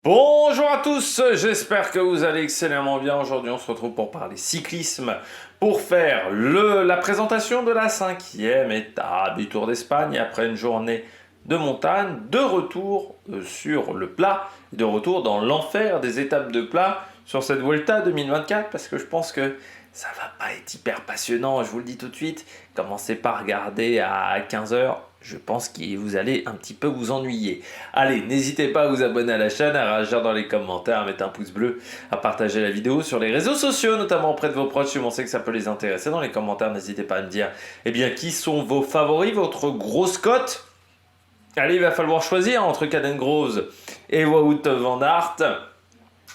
Bonjour à tous, j'espère que vous allez excellemment bien. Aujourd'hui on se retrouve pour parler cyclisme, pour faire la présentation de la 5e étape du Tour d'Espagne après une journée de montagne, de retour sur le plat, de retour dans l'enfer des étapes de plat sur cette Vuelta 2024 parce que je pense que ça va pas être hyper passionnant, je vous le dis tout de suite. Commencez pas à regarder à 15 heures. Je pense que vous allez un petit peu vous ennuyer. Allez, n'hésitez pas à vous abonner à la chaîne, à réagir dans les commentaires, à mettre un pouce bleu, à partager la vidéo sur les réseaux sociaux, notamment auprès de vos proches si vous pensez que ça peut les intéresser. Dans les commentaires, n'hésitez pas à me dire qui sont vos favoris, votre grosse cote. Allez, il va falloir choisir entre Caden Groves et Wout van Aert.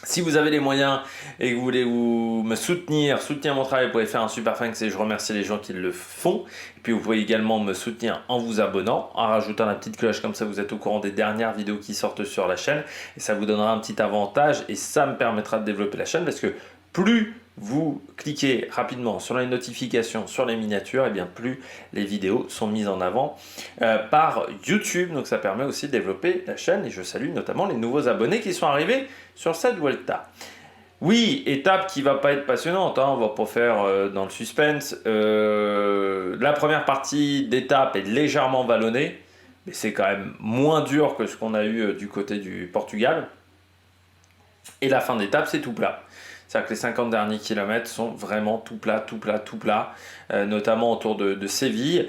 Si vous avez les moyens et que vous voulez me soutenir mon travail, vous pouvez faire un super thanks et je remercie les gens qui le font. Et puis vous pouvez également me soutenir en vous abonnant, en rajoutant la petite cloche, comme ça vous êtes au courant des dernières vidéos qui sortent sur la chaîne. Et ça vous donnera un petit avantage et ça me permettra de développer la chaîne parce que plus vous cliquez rapidement sur les notifications, sur les miniatures, et bien plus les vidéos sont mises en avant par YouTube. Donc ça permet aussi de développer la chaîne et je salue notamment les nouveaux abonnés qui sont arrivés sur cette Vuelta. Oui, étape qui va pas être passionnante, hein, on va pas faire dans le suspense. La première partie d'étape est légèrement vallonnée, mais c'est quand même moins dur que ce qu'on a eu du côté du Portugal. Et la fin d'étape, c'est tout plat. C'est-à-dire que les 50 derniers kilomètres sont vraiment tout plat, notamment autour de Séville.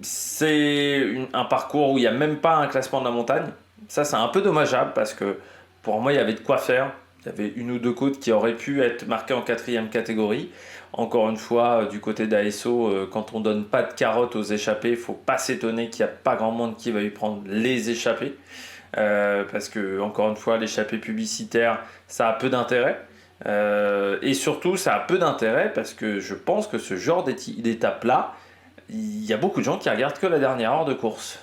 C'est un parcours où il n'y a même pas un classement de la montagne. Ça, c'est un peu dommageable parce que pour moi, il y avait de quoi faire. Il y avait une ou deux côtes qui auraient pu être marquées en 4e catégorie. Encore une fois, du côté d'ASO, quand on donne pas de carottes aux échappés, il ne faut pas s'étonner qu'il n'y a pas grand monde qui va y prendre les échappés. Parce que, encore une fois, l'échappée publicitaire, ça a peu d'intérêt. Et surtout, ça a peu d'intérêt parce que je pense que ce genre d'étape-là, il y a beaucoup de gens qui regardent que la dernière heure de course.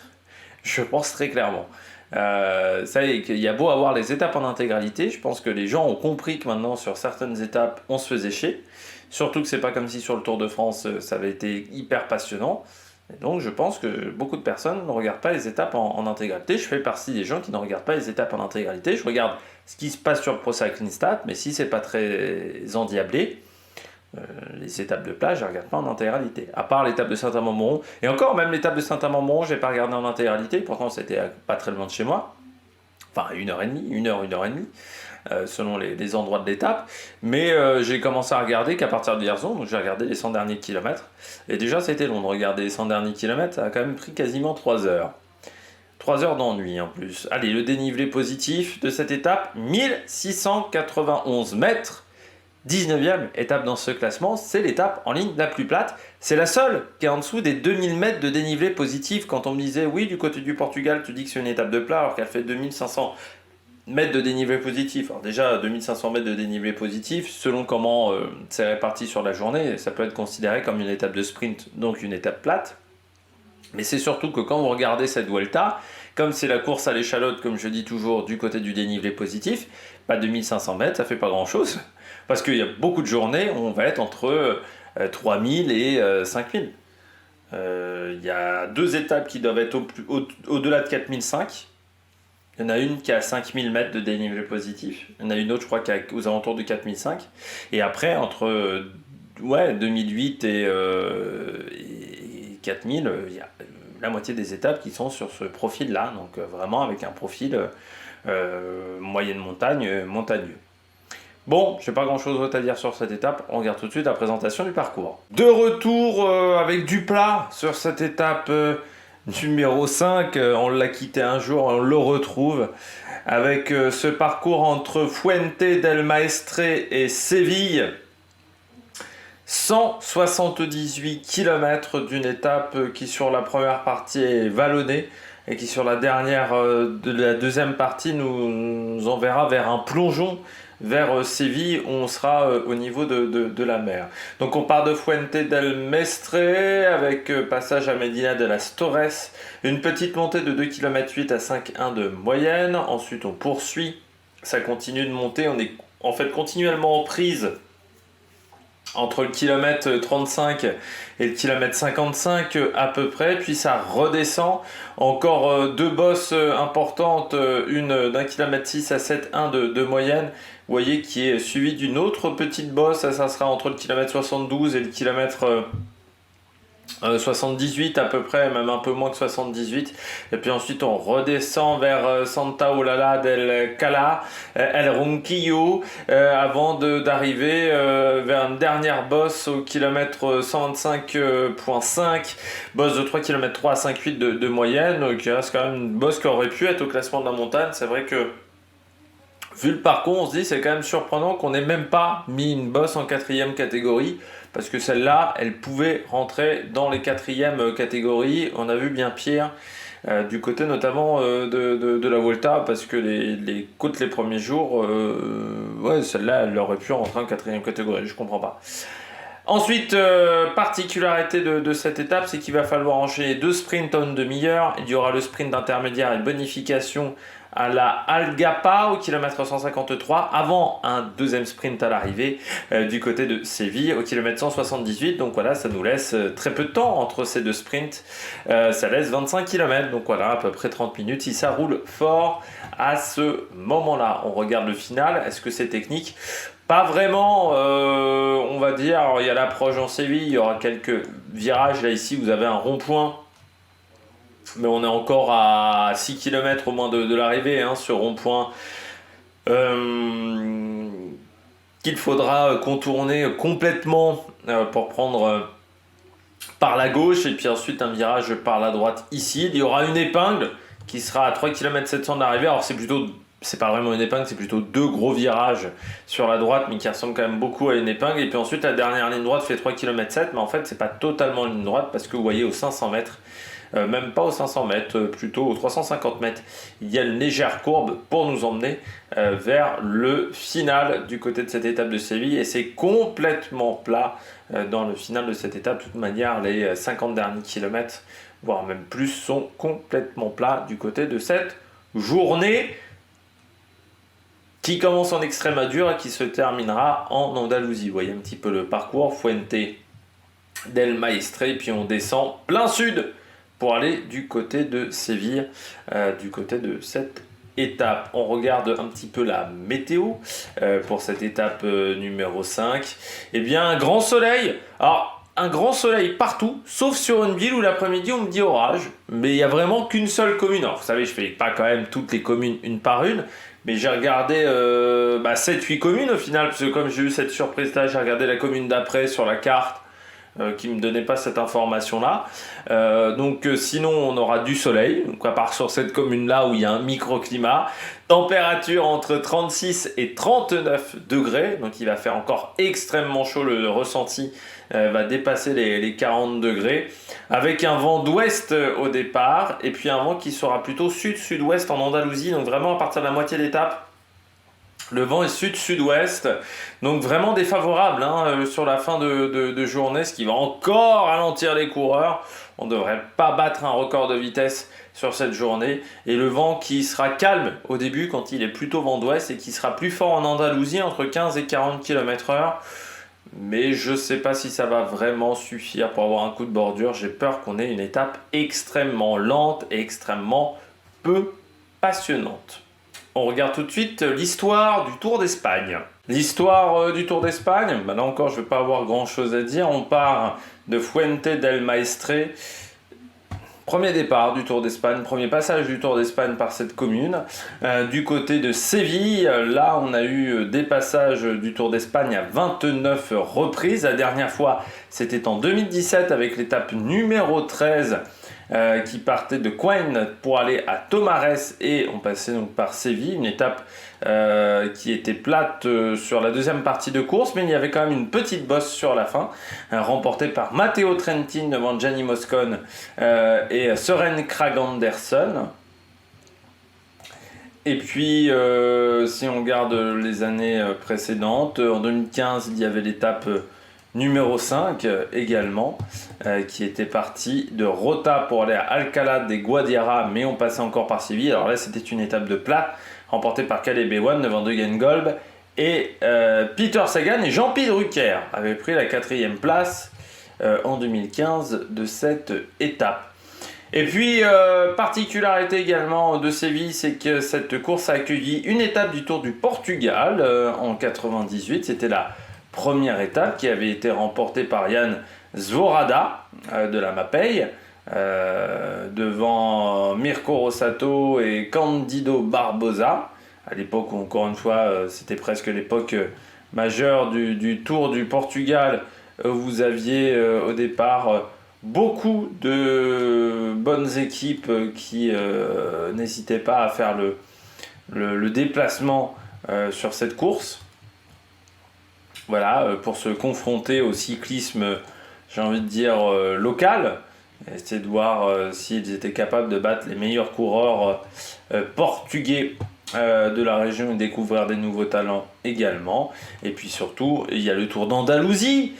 Je pense très clairement. Ça y est, qu'il y a beau avoir les étapes en intégralité, je pense que les gens ont compris que maintenant sur certaines étapes on se faisait chier. Surtout que c'est pas comme si sur le Tour de France ça avait été hyper passionnant. Et donc je pense que beaucoup de personnes ne regardent pas les étapes en intégralité. Je fais partie des gens qui ne regardent pas les étapes en intégralité. Je regarde ce qui se passe sur Pro Cycling Stats, mais si c'est pas très endiablé, les étapes de plage, je ne regarde pas en intégralité. À part l'étape de Saint-Amand-Montrond. Et encore, même l'étape de Saint-Amand-Montrond, je n'ai pas regardé en intégralité. Pourtant, c'était pas très loin de chez moi. Enfin, 1h30, 1h30, selon les endroits de l'étape. Mais j'ai commencé à regarder qu'à partir de Vierzon, donc j'ai regardé les 100 derniers kilomètres. Et déjà, c'était long de regarder les 100 derniers kilomètres. Ça a quand même pris quasiment 3 heures. 3 heures d'ennui en plus. Allez, le dénivelé positif de cette étape, 1691 mètres. 19e étape dans ce classement, c'est l'étape en ligne la plus plate. C'est la seule qui est en dessous des 2000 mètres de dénivelé positif. Quand on me disait, oui, du côté du Portugal, tu dis que c'est une étape de plat alors qu'elle fait 2500 mètres de dénivelé positif. Alors déjà, 2500 mètres de dénivelé positif, selon comment c'est réparti sur la journée, ça peut être considéré comme une étape de sprint, donc une étape plate. Mais c'est surtout que quand vous regardez cette Vuelta, comme c'est la course à l'échalote, comme je dis toujours, du côté du dénivelé positif, 2500 mètres, ça fait pas grand-chose. Parce qu'il y a beaucoup de journées où on va être entre 3000 et 5000. Il y a 2 étapes qui doivent être au-delà de 4005. Il y en a une qui a 5000 mètres de dénivelé positif. Il y en a une autre, je crois, qui est aux alentours de 4005. Et après, entre 2008 et 4000, il y a la moitié des étapes qui sont sur ce profil-là. Donc vraiment avec un profil moyenne montagne, montagneux. Bon, je n'ai pas grand chose d'autre à dire sur cette étape, on regarde tout de suite la présentation du parcours. De retour avec du plat sur cette étape numéro 5, on l'a quitté un jour, on le retrouve avec ce parcours entre Fuente del Maestre et Séville. 178 km d'une étape qui sur la première partie est vallonnée et qui sur la dernière de la deuxième partie nous enverra vers un plongeon vers Séville où on sera au niveau de la mer. Donc on part de Fuente del Mestre avec passage à Medina de las Torres, une petite montée de 2,8 km à 5,1 de moyenne. Ensuite on poursuit, ça continue de monter, on est en fait continuellement en prise entre le kilomètre 35 et le kilomètre 55 à peu près, puis ça redescend. Encore deux bosses importantes, une d'un kilomètre 6 à 7,1 de moyenne, vous voyez, qui est suivie d'une autre petite bosse, ça sera entre le kilomètre 72 et le kilomètre 78 à peu près, même un peu moins que 78. Et puis ensuite on redescend vers Santa Eulalia del Cala, El Ronquillo, avant d'arriver vers une dernière bosse au kilomètre 125,5, bosse de 3 km 3 à 5,8 de moyenne, qui reste quand même une bosse qui aurait pu être au classement de la montagne. C'est vrai que vu le parcours, on se dit c'est quand même surprenant qu'on n'ait même pas mis une bosse en quatrième catégorie, parce que celle-là, elle pouvait rentrer dans les quatrièmes catégories. On a vu bien pire du côté notamment de la Volta, parce que les côtes les premiers jours, ouais, celle-là, elle aurait pu rentrer en quatrième catégorie, je comprends pas. Ensuite, particularité de cette étape, c'est qu'il va falloir enchaîner deux sprints en une demi-heure. Il y aura le sprint intermédiaire et bonification à la Algapa au kilomètre 153, avant un deuxième sprint à l'arrivée du côté de Séville au kilomètre 178. Donc voilà, ça nous laisse très peu de temps entre ces deux sprints. Ça laisse 25 km, donc voilà, à peu près 30 minutes si ça roule fort à ce moment-là. On regarde le final, est-ce que c'est technique ? Pas vraiment, on va dire. Alors, il y a l'approche en Séville, il y aura quelques virages. Là, ici, vous avez un rond-point, mais on est encore à 6 km au moins de l'arrivée, hein, ce rond-point qu'il faudra contourner complètement pour prendre par la gauche, et puis ensuite un virage par la droite ici. Il y aura une épingle qui sera à 3 km 700 de l'arrivée. Alors c'est pas vraiment une épingle, c'est plutôt deux gros virages sur la droite, mais qui ressemblent quand même beaucoup à une épingle. Et puis ensuite, la dernière ligne droite fait 3 km 7, mais en fait, c'est pas totalement une ligne droite, parce que vous voyez, aux 500 mètres, même pas aux 500 mètres, plutôt aux 350 mètres, il y a une légère courbe pour nous emmener vers le final du côté de cette étape de Séville. Et c'est complètement plat dans le final de cette étape. De toute manière, les 50 derniers kilomètres, voire même plus, sont complètement plats du côté de cette journée, qui commence en Extremadure et qui se terminera en Andalousie. Vous voyez un petit peu le parcours, Fuente del Maestre, et puis on descend plein sud pour aller du côté de Séville, du côté de cette étape. On regarde un petit peu la météo pour cette étape numéro 5. Eh bien, un grand soleil. Alors, un grand soleil partout, sauf sur une ville où l'après-midi on me dit orage, mais il n'y a vraiment qu'une seule commune. Alors, vous savez, je fais pas quand même toutes les communes une par une, mais j'ai regardé 7-8 communes au final, parce que comme j'ai eu cette surprise-là, j'ai regardé la commune d'après sur la carte, qui ne me donnait pas cette information-là. Sinon, on aura du soleil, donc à part sur cette commune-là où il y a un microclimat. Température entre 36 et 39 degrés, donc il va faire encore extrêmement chaud, le ressenti va dépasser les 40 degrés, avec un vent d'ouest au départ, et puis un vent qui sera plutôt sud-sud-ouest en Andalousie, donc vraiment à partir de la moitié d'étape, le vent est sud-sud-ouest, donc vraiment défavorable sur la fin de journée, ce qui va encore ralentir les coureurs. On ne devrait pas battre un record de vitesse sur cette journée. Et le vent qui sera calme au début quand il est plutôt vent d'ouest, et qui sera plus fort en Andalousie, entre 15 et 40 km/h. Mais je ne sais pas si ça va vraiment suffire pour avoir un coup de bordure. J'ai peur qu'on ait une étape extrêmement lente et extrêmement peu passionnante. On regarde tout de suite l'histoire du Tour d'Espagne. L'histoire du Tour d'Espagne, là encore je ne vais pas avoir grand chose à dire. On part de Fuente del Maestre. Premier départ du Tour d'Espagne, premier passage du Tour d'Espagne par cette commune. Du côté de Séville, là on a eu des passages du Tour d'Espagne à 29 reprises. La dernière fois c'était en 2017 avec l'étape numéro 13 qui partait de Coin pour aller à Tomares, et on passait donc par Séville, une étape qui était plate sur la deuxième partie de course, mais il y avait quand même une petite bosse sur la fin, remportée par Matteo Trentin devant Gianni Moscon et Søren Kragh Andersen. Et puis si on regarde les années précédentes, en 2015 il y avait l'étape numéro 5 également, qui était parti de Rota pour aller à Alcalá de Guadiana, mais on passait encore par Séville. Alors là c'était une étape de plat, remportée par Caleb Ewan devant Degenkolb Et Peter Sagan et Jean-Pierre Drucker avaient pris la 4e place en 2015 de cette étape. Et puis, particularité également de Séville, c'est que cette course a accueilli une étape du Tour du Portugal en 98. C'était la première étape qui avait été remportée par Jan Svorada de la Mapei, devant Mirko Rossato et Candido Barbosa. À l'époque où, encore une fois, c'était presque l'époque majeure du Tour du Portugal. Vous aviez au départ beaucoup de bonnes équipes qui n'hésitaient pas à faire le déplacement sur cette course. Voilà, pour se confronter au cyclisme, j'ai envie de dire, local. Essayer de voir s'ils étaient capables de battre les meilleurs coureurs portugais de la région et découvrir des nouveaux talents également. Et puis surtout, il y a le Tour d'Andalousie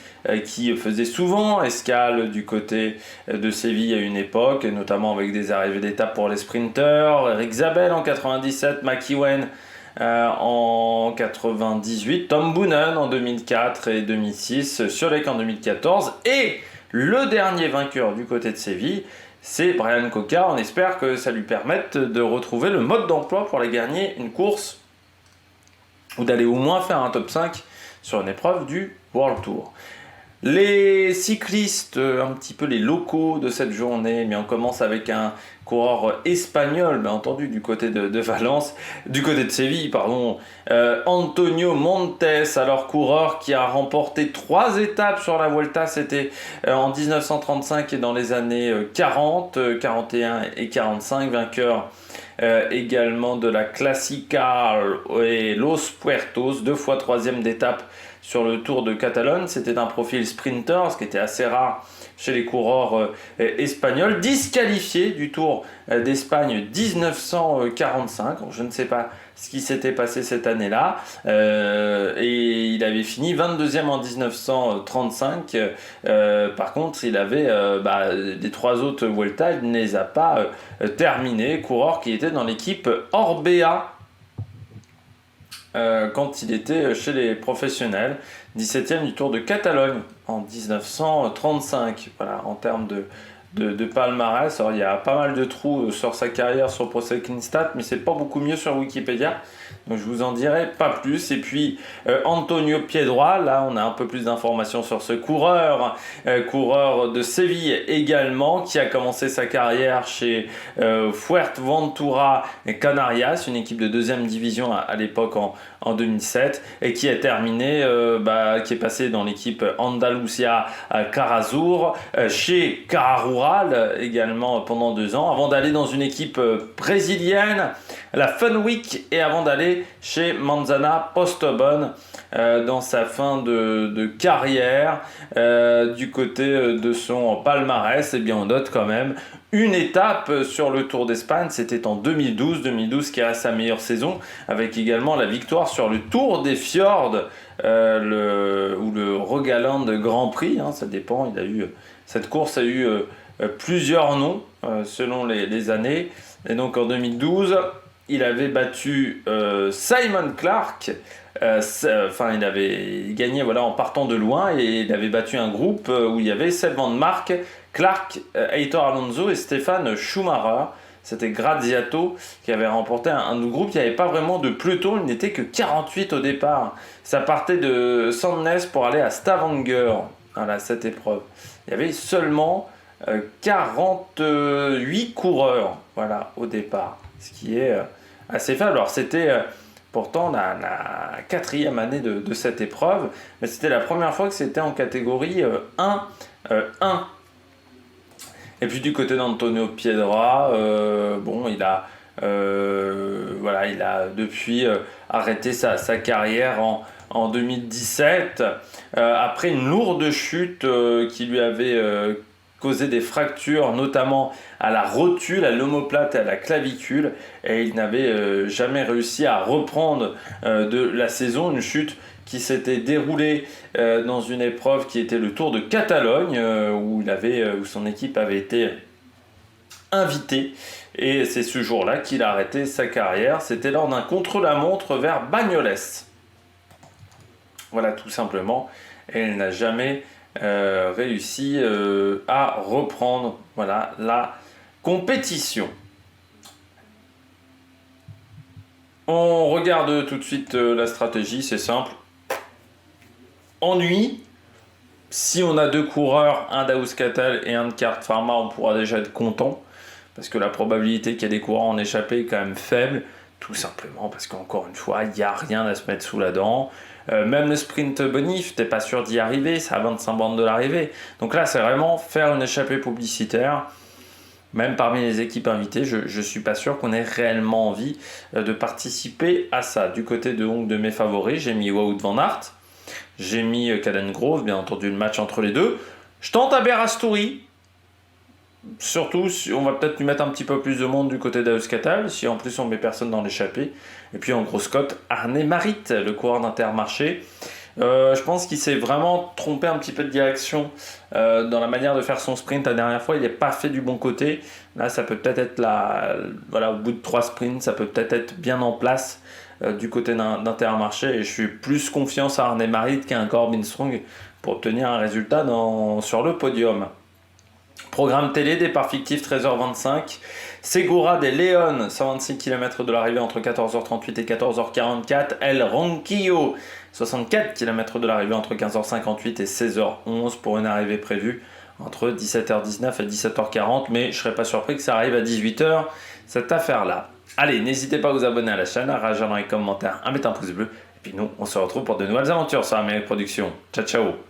qui faisait souvent escale du côté de Séville à une époque, et notamment avec des arrivées d'étape pour les sprinteurs. Eric Zabel en 97, McEwen en 98, Tom Boonen en 2004 et 2006, Surlek en 2014, et le dernier vainqueur du côté de Séville, c'est Brian Coca. On espère que ça lui permette de retrouver le mode d'emploi pour aller gagner une course ou d'aller au moins faire un top 5 sur une épreuve du World Tour. Les cyclistes, un petit peu les locaux de cette journée, mais on commence avec un coureur espagnol, bien entendu, du côté de Valence, du côté de Séville, pardon, Antonio Montes, alors coureur qui a remporté 3 étapes sur la Vuelta, c'était en 1935 et dans les années 40, 41 et 45, vainqueur également de la Classica et Los Puertos, 2 fois 3e d'étape sur le Tour de Catalogne. C'était un profil sprinter, ce qui était assez rare chez les coureurs espagnols. Disqualifié du Tour d'Espagne 1945. Je ne sais pas ce qui s'était passé cette année-là. Et il avait fini 22e en 1935. Par contre, il avait des 3 autres Vuelta, il ne les a pas terminés. Coureur qui était dans l'équipe Orbea quand il était chez les professionnels, 17e du Tour de Catalogne en 1935. Voilà, en termes de palmarès, alors il y a pas mal de trous sur sa carrière sur Pro Cycling Stats, mais c'est pas beaucoup mieux sur Wikipédia, donc je vous en dirai pas plus. Et puis Antonio Piedroit, là on a un peu plus d'informations sur ce coureur, coureur de Séville également, qui a commencé sa carrière chez Fuerteventura Canarias, une équipe de 2e division à l'époque en 2007, et qui a terminé, qui est passé dans l'équipe Andalusia Carazur, chez Cararura également pendant 2 ans, avant d'aller dans une équipe brésilienne, la Funwick, et avant d'aller chez Manzana Postobon dans sa fin de carrière. Du côté de son palmarès, eh bien, on note quand même une étape sur le Tour d'Espagne, c'était en 2012 qui a sa meilleure saison, avec également la victoire sur le Tour des Fjords, ou le Rogaland Grand Prix, ça dépend. Cette course a eu plusieurs noms selon les années, et donc en 2012 il avait battu Simon Clark. Il avait gagné en partant de loin, et il avait battu un groupe où il y avait Seb Van Mark, Clark, Heitor Alonso et Stefan Schumacher. C'était Graziato qui avait remporté un groupe. Il n'y avait pas vraiment de peloton, il n'était que 48 au départ. Ça partait de Sandnes pour aller à Stavanger, cette épreuve. Il y avait seulement 48 coureurs au départ, ce qui est assez faible. Alors c'était pourtant la 4e année de cette épreuve, mais c'était la première fois que c'était en catégorie 1. Et puis du côté d'Antonio Piedra, il a depuis arrêté sa carrière en 2017, après une lourde chute qui lui avait causé des fractures, notamment à la rotule, à l'omoplate et à la clavicule, et il n'avait jamais réussi à reprendre de la saison. Une chute qui s'était déroulée dans une épreuve qui était le Tour de Catalogne, où son équipe avait été invitée, et c'est ce jour-là qu'il a arrêté sa carrière. C'était lors d'un contre-la-montre vers Bagnoles. Voilà, tout simplement. Et elle n'a jamais réussi à reprendre voilà, la compétition. On regarde tout de suite la stratégie, c'est simple. Ennui. Si on a deux coureurs, un d'Auscatal et un de Carte Pharma, on pourra déjà être content. Parce que la probabilité qu'il y ait des coureurs en échappée est quand même faible. Tout simplement parce qu'encore une fois, il n'y a rien à se mettre sous la dent. Même le sprint bonif, t'es pas sûr d'y arriver, c'est à 25 bandes de l'arrivée. Donc là, c'est vraiment faire une échappée publicitaire. Même parmi les équipes invitées, je ne suis pas sûr qu'on ait réellement envie de participer à ça. Du côté de mes favoris, j'ai mis Wout van Aert, j'ai mis Caden Grove, bien entendu le match entre les deux. Je tente à Berasturi. Surtout, on va peut-être lui mettre un petit peu plus de monde du côté d'Auscatal, si en plus on met personne dans l'échappée. Et puis en grosse cote, Arne Marit, le coureur d'Intermarché. Je pense qu'il s'est vraiment trompé un petit peu de direction dans la manière de faire son sprint. La dernière fois, il n'est pas fait du bon côté. Là, ça peut peut-être être voilà, au bout de 3 sprints, ça peut peut-être être bien en place du côté d'Intermarché. Et je suis plus confiance à Arne Marit qu'à un Corbin Strong pour obtenir un résultat sur le podium. Programme télé, départ fictif 13h25. Segura des Leon, 126 km de l'arrivée entre 14h38 et 14h44. El Ronquillo, 64 km de l'arrivée entre 15h58 et 16h11 pour une arrivée prévue entre 17h19 et 17h40. Mais je ne serais pas surpris que ça arrive à 18h, cette affaire-là. Allez, n'hésitez pas à vous abonner à la chaîne, à réagir dans les commentaires, à mettre un pouce bleu. Et puis nous, on se retrouve pour de nouvelles aventures sur Amérique Production. Ciao, ciao!